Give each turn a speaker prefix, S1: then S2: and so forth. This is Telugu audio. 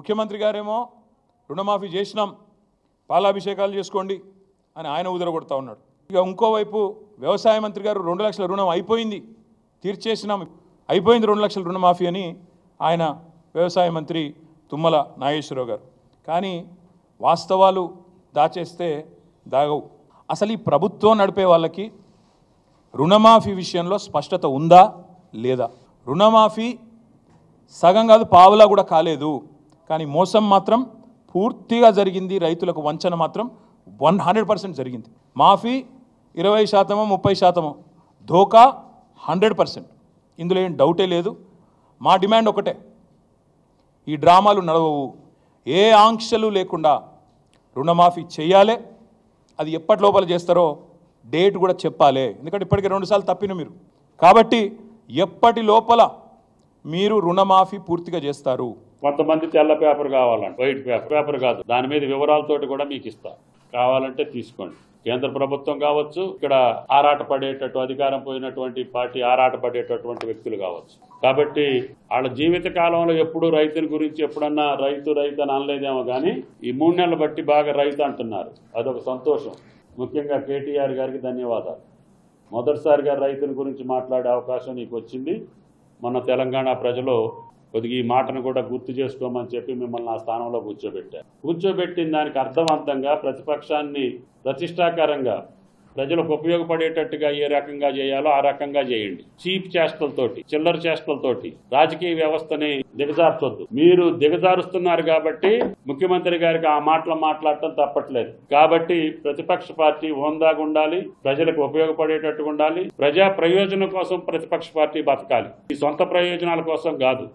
S1: ముఖ్యమంత్రి గారేమో రుణమాఫీ చేసినాం, పాలాభిషేకాలు చేసుకోండి అని ఆయన ఉదరగొడతా ఉన్నాడు. ఇక ఇంకోవైపు వ్యవసాయ మంత్రి గారు 2 లక్షల రుణం అయిపోయింది, తీర్చేసినాం, అయిపోయింది 2 లక్షల రుణమాఫీ అని ఆయన వ్యవసాయ మంత్రి తుమ్మల నాగేశ్వరరావు గారు. కానీ వాస్తవాలు దాచేస్తే దాగవు. అసలు ఈ ప్రభుత్వం నడిపే వాళ్ళకి రుణమాఫీ విషయంలో స్పష్టత ఉందా లేదా? రుణమాఫీ సగం కాదు, పావులా కూడా కాలేదు, కానీ మోసం మాత్రం పూర్తిగా జరిగింది. రైతులకు వంచన మాత్రం 100% జరిగింది. మాఫీ 20%, 30%, ధోకా 100%. ఇందులో ఏం డౌటే లేదు. మా డిమాండ్ ఒకటే, ఈ డ్రామాలు నడవవు, ఏ ఆంక్షలు లేకుండా రుణమాఫీ చేయాలి. అది ఎప్పటి లోపల చేస్తారో డేట్ కూడా చెప్పాలి. ఎందుకంటే ఇప్పటికే 2 సార్లు తప్పిన మీరు, కాబట్టి ఎప్పటి లోపల మీరు రుణమాఫీ పూర్తిగా చేస్తారు?
S2: కొంతమంది తెల్ల పేపర్ కావాలంటే, వైట్ పేపర్ కాదు, దాని మీద వివరాలతోటి కూడా మీకు ఇస్తా, కావాలంటే తీసుకోండి. కేంద్ర ప్రభుత్వం కావచ్చు, ఇక్కడ ఆరాటపడేటట్టు అధికారం పోయినటువంటి పార్టీ ఆరాటపడేటటువంటి వ్యక్తులు కావచ్చు. కాబట్టి వాళ్ళ జీవిత కాలంలో ఎప్పుడు రైతుల గురించి ఎప్పుడన్నా రైతు అని అనలేదేమో కానీ ఈ 3 నెలలు బట్టి బాగా రైతు అంటున్నారు. అదొక సంతోషం. ముఖ్యంగా కేటీఆర్ గారికి ధన్యవాదాలు. మొదటిసారిగా రైతుల గురించి మాట్లాడే అవకాశం నీకు వచ్చింది. మన తెలంగాణ ప్రజలు కొద్దిగా ఈ మాటను కూడా గుర్తు చేసుకోమని చెప్పి మిమ్మల్ని ఆ స్థానంలో కూర్చోబెట్టిన దానికి అర్థవంతంగా ప్రతిపక్షాన్ని ప్రతిష్టాకరంగా ప్రజలకు ఉపయోగపడేటట్టుగా ఏ రకంగా చేయాలో ఆ రకంగా చేయండి. చీప్ చేష్టలతోటి, చిల్లర చేష్టలతోటి రాజకీయ వ్యవస్థని దిగజార్చొద్దు. మీరు దిగజారుస్తున్నారు కాబట్టి ముఖ్యమంత్రి గారికి ఆ మాటలు మాట్లాడటం తప్పట్లేదు. కాబట్టి ప్రతిపక్ష పార్టీ హోందాగా ఉండాలి, ప్రజలకు ఉపయోగపడేటట్టుగా ఉండాలి, ప్రజా ప్రయోజనం కోసం ప్రతిపక్ష పార్టీ బతకాలి, ఈ సొంత ప్రయోజనాల కోసం కాదు.